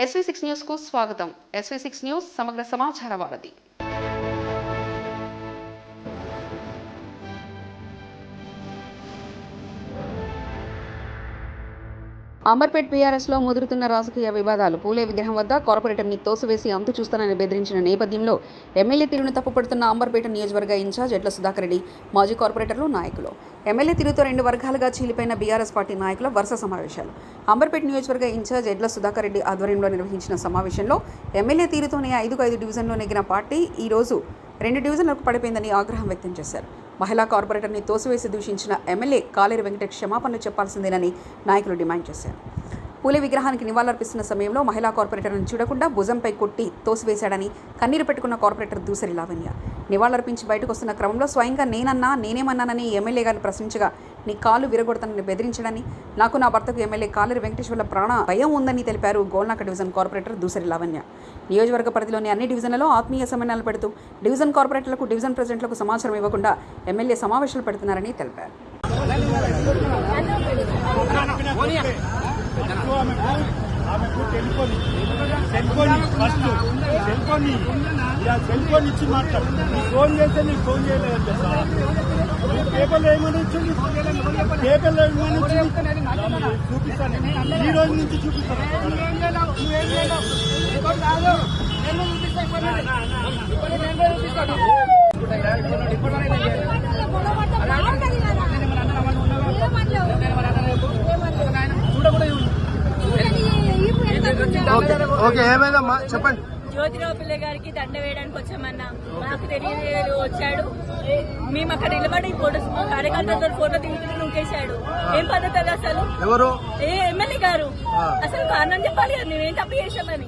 SV6 news కు స్వాగతం. SV6 news సమగ్ర సమాచార వారధి. అంబర్పేట్ బీఆర్ఎస్లో ముదురుతున్న రాజకీయ వివాదాలు. పూలే విగ్రహం వద్ద కార్పొరేటర్ని తోసివేసి అంతు చూస్తానని బెదిరించిన నేపథ్యంలో ఎమ్మెల్యే తీరును తప్పుపడుతున్న అంబర్పేట నియోజకవర్గ ఇన్ఛార్జ్ ఎడ్ల సుధాకర్ రెడ్డి, మాజీ కార్పొరేటర్లు, నాయకులు. ఎమ్మెల్యే తీరుతో రెండు వర్గాలుగా చీలిపోయిన బీఆర్ఎస్ పార్టీ నాయకుల వరుస సమావేశాలు. అంబర్పేట నియోజకవర్గ ఇన్ఛార్జ్ ఎడ్ల సుధాకర్ రెడ్డి ఆధ్వర్యంలో నిర్వహించిన సమావేశంలో ఎమ్మెల్యే తీరుతోనే 5 డివిజన్లో నెగ్గిన పార్టీ ఈరోజు 2 డివిజన్లకు పడిపోయిందని ఆగ్రహం వ్యక్తం చేశారు. మహిళా కార్పొరేటర్ని తోసివేసి దూషించిన ఎమ్మెల్యే కాలేరు వెంకట క్షమాపణలు చెప్పాల్సిందేనని నాయకులు డిమాండ్ చేశారు. పూలే విగ్రహానికి నివాళులర్పిస్తున్న సమయంలో మహిళా కార్పొరేటర్ను చూడకుండా భుజంపై కొట్టి తోసివేశాడని కన్నీరు పెట్టుకున్న కార్పొరేటర్ దూసరి లావణ్య. నివాళులర్పించి బయటకు వస్తున్న క్రమంలో స్వయంగా నేనేమన్నానని ఎమ్మెల్యే గారిని ప్రశ్నించగా నీ కాళ్ళు విరగొడతానని బెదిరించడని, నాకు నా భర్తకు ఎమ్మెల్యే కాలేరు వెంకటేశ్వర్ల ప్రాణ భయం ఉందని తెలిపారు గోల్నాక డివిజన్ కార్పొరేటర్ దూసరి లావణ్య. నియోజకవర్గ పరిధిలోని అన్ని డివిజన్లలో ఆత్మీయ సమ్మేళనాలు పెడుతూ డివిజన్ కార్పొరేటర్లకు, డివిజన్ ప్రెసిడెంట్లకు సమాచారం ఇవ్వకుండా ఎమ్మెల్యే సమావేశాలు పెడుతున్నారని తెలిపారు. ఆమెకు టెలిఫోన్ ఇచ్చి మాట్లాడు. నీకు ఫోన్ చేస్తే నీకు ఫోన్ చేయలేదని చెప్తా. పేపర్లో ఏమని ఇచ్చింది, పేపర్లో ఏమని ఇచ్చింది చూపిస్తాను. ఈ రోజు నుంచి చూపిస్తాను. ఓకే, ఏమైందమ్మా చెప్పండి. జ్యోతిరావు పిల్ల గారికి దండ వేయడానికి వచ్చామన్నా, నాకు తెలియదు వచ్చాడు. మేము అక్కడ నిలబడి ఫోటోస్ కార్యకర్తలతో ఫోటో దిగుతూ నూకేశాడు. ఏం పద్ధతి అది అసలు? ఎవరు? ఎమ్మెల్యే గారు. అసలు కారణం చెప్పాలి కదా, మేమేం తప్పు చేసామని.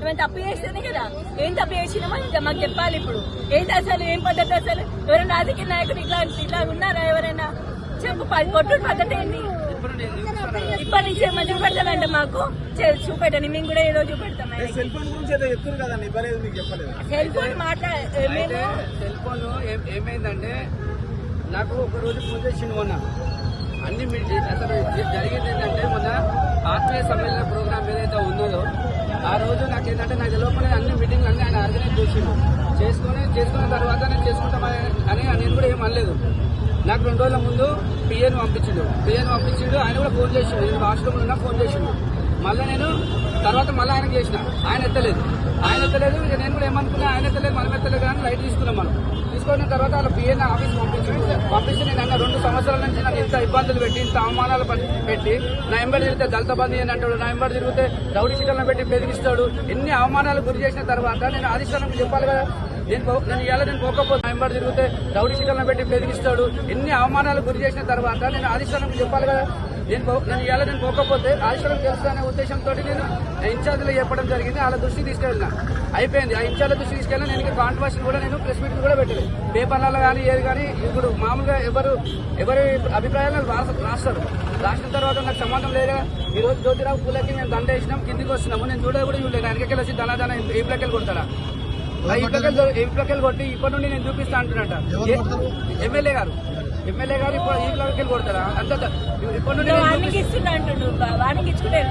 మేము తప్పు చేస్తేనే కదా, ఏం తప్పు చేసినామని మాకు చెప్పాలి. ఇప్పుడు ఏంటి అసలు, ఏం పద్ధతి అసలు? ఎవరైనా రాజకీయ నాయకులు ఇట్లా ఉన్నారా? ఎవరైనా చెప్పు, కొట్టు పద్ధతి ఏంటి? ఇప్పటి నుంచి ఏమో చూపెడతానంటే మాకు చూపెట్టండి, మేము కూడా ఏదో చూపెడతాం. సెల్ ఫోన్ గురించి ఏదో చెప్తారు కదండి, సెల్ ఫోన్ సెల్ ఫోన్ ఏమైందంటే నాకు ఒక రోజు ఫోన్ చేసిండు. మొన్న అన్ని అసలు జరిగింది ఏంటంటే, మొన్న ఆత్మీయ సమ్మేళన ప్రోగ్రామ్ ఏదైతే ఉన్నదో ఆ రోజు నాకేంటంటే నాకు తెలియకుండా అన్ని మీటింగ్లు అన్ని ఆయన ఆర్గనైజ్ చేసిండు. చేసుకున్న తర్వాత నేను చేసుకుంటామని నేను కూడా ఏం అనలేదు. నాకు 2 రోజుల ముందు పిఏను పంపించిండు. ఆయన కూడా ఫోన్ చేసిండు. నేను వాష్రూమ్లో ఉన్నా ఫోన్ చేసిండు. మళ్ళీ నేను తర్వాత ఆయనకు చేసిన, ఆయన ఎత్తలేదు. నేను కూడా ఏమనుకున్నా, ఆయన ఎత్తలేదు, మనం ఎత్తలేదు కానీ లైట్ తీసుకున్నాం. తీసుకున్న తర్వాత వాళ్ళ పిఏని ఆఫీస్ పంపించి నేను అన్న 2 సంవత్సరాల నుంచి నాకు ఇంత ఇబ్బందులు పెట్టి, ఇంత అవమానాలు పెట్టి, నా ఎంబడి తిరిగితే దళిత బంధు అని అంటాడు, నా ఎంబడి తిరిగితే రౌడీ షీటర్లను పెట్టి బెదిరిస్తాడు. ఎన్ని అవమానాలు గురి చేసిన తర్వాత నేను అధిష్టానానికి చెప్పాలి కదా. నేను పోకపోతే ఎంబడి తిరిగితే రౌడీ షీటర్లను పెట్టి బెదిరిస్తాడు. ఎన్ని అవమానాలు గురి చేసిన తర్వాత నేను అధిష్టానానికి చెప్పాలి కదా. నేను పోకపోతే అధిష్టానం తెలుస్తానే ఉద్దేశంతో నేను ఇన్ఛార్జ్లో చెప్పడం జరిగింది. వాళ్ళ దృష్టికి తీసుకెళ్ళిన అయిపోయింది. ఆ ఇన్ఛార్జ్ల దృష్టికి తీసుకెళ్ళిన. నేను కాంట్రవర్సీ కూడా నేను ప్రెస్ మీట్ కూడా పెట్టలేదు. పేపర్లలో కానీ ఏది కానీ ఇప్పుడు మామూలుగా ఎవరి అభిప్రాయాలను రాస్తారు. రాసిన తర్వాత నాకు సంబంధం లేదు కదా. ఈ రోజు జ్యోతిరావు పూలకి మేము దండ వేసినాం, కిందికి వస్తున్నాము. నేను చూడలేదు కూడా చూడలేదు. ఆయనకెళ్ళి వచ్చి దళాదన ఇంట్లోకెళ్ళి కొడతాడా? ఇంట్లోకెళ్ళి కొట్టి ఇప్పటి నుండి నేను చూపిస్తా అంటున్నట్ట ఎమ్మెల్యే గారు ఇంట్లోకెళ్ళి కొడతారా? అంత ఇప్పటి నుండి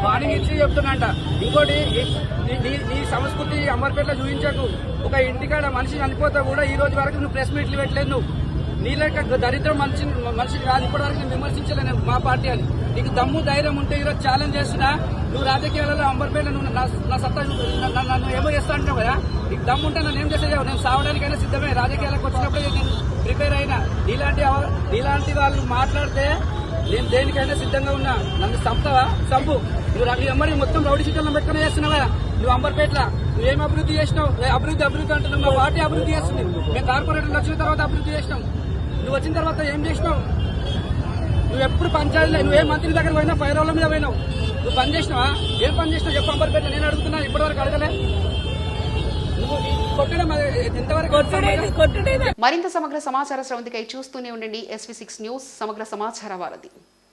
వార్నింగ్ ఇచ్చి చెప్తున్నట్ట. ఇంకోటి, నీ సంస్కృతి అంబర్పేటలో చూపించకు. ఒక ఇంటికాడ మనిషి చనిపోతా కూడా ఈ రోజు వరకు నువ్వు ప్రెస్ మీట్లు పెట్టలేదు. నువ్వు నీలేక దరిద్రం మనిషి కాదు. ఇప్పటి వరకు నేను విమర్శించలేను మా పార్టీ అని. నీకు దమ్ము ధైర్యం ఉంటే ఈరోజు ఛాలెంజ్ చేస్తున్నా. నువ్వు రాజకీయాలలో అంబర్పేట నువ్వు నా సత్తా నన్ను ఏమో చేస్తా అంటావు కదా. నీకు దమ్ము ఉంటే నన్ను ఏం చేసేది? నేను సావడానికైనా సిద్ధమే. రాజకీయాలకు వచ్చినప్పుడే నేను ప్రిపేర్ అయినా. నీలాంటి వాళ్ళు మాట్లాడితే నేను దేనికైనా సిద్ధంగా ఉన్నా. నన్ను చంపు. నువ్వు ఎమ్మడి మొత్తం రౌడీ షీటర్లను పెట్టుకుని చేస్తున్నావు కదా. నువ్వు అంబర్పేటలో నువ్వేం అభివృద్ధి చేసినావు? అభివృద్ధి అంటున్నావు. మా పార్టీ అభివృద్ధి చేస్తుంది. మేము కార్పొరేటర్లు వచ్చిన తర్వాత అభివృద్ధి చేసినాం. నువ్వు వచ్చిన తర్వాత ఏం చేసినావు? నువ్వు ఎప్పుడు పంచాయతీలో నువ్వే మంత్రి దగ్గర పోయినా, ఫైర్ వాళ్ళ మీద పోయినావు. నువ్వు పని చేసినావా? ఏం పని చేసినావు చెప్పు. అంబర్పేటలో నేను అడుగుతున్నాను, ఇప్పటివరకు అడగలే. మరింత సమగ్ర సమాచార స్రవంతికై చూస్తూనే ఉండండి SV6 న్యూస్ సమగ్ర సమాచార వారధి.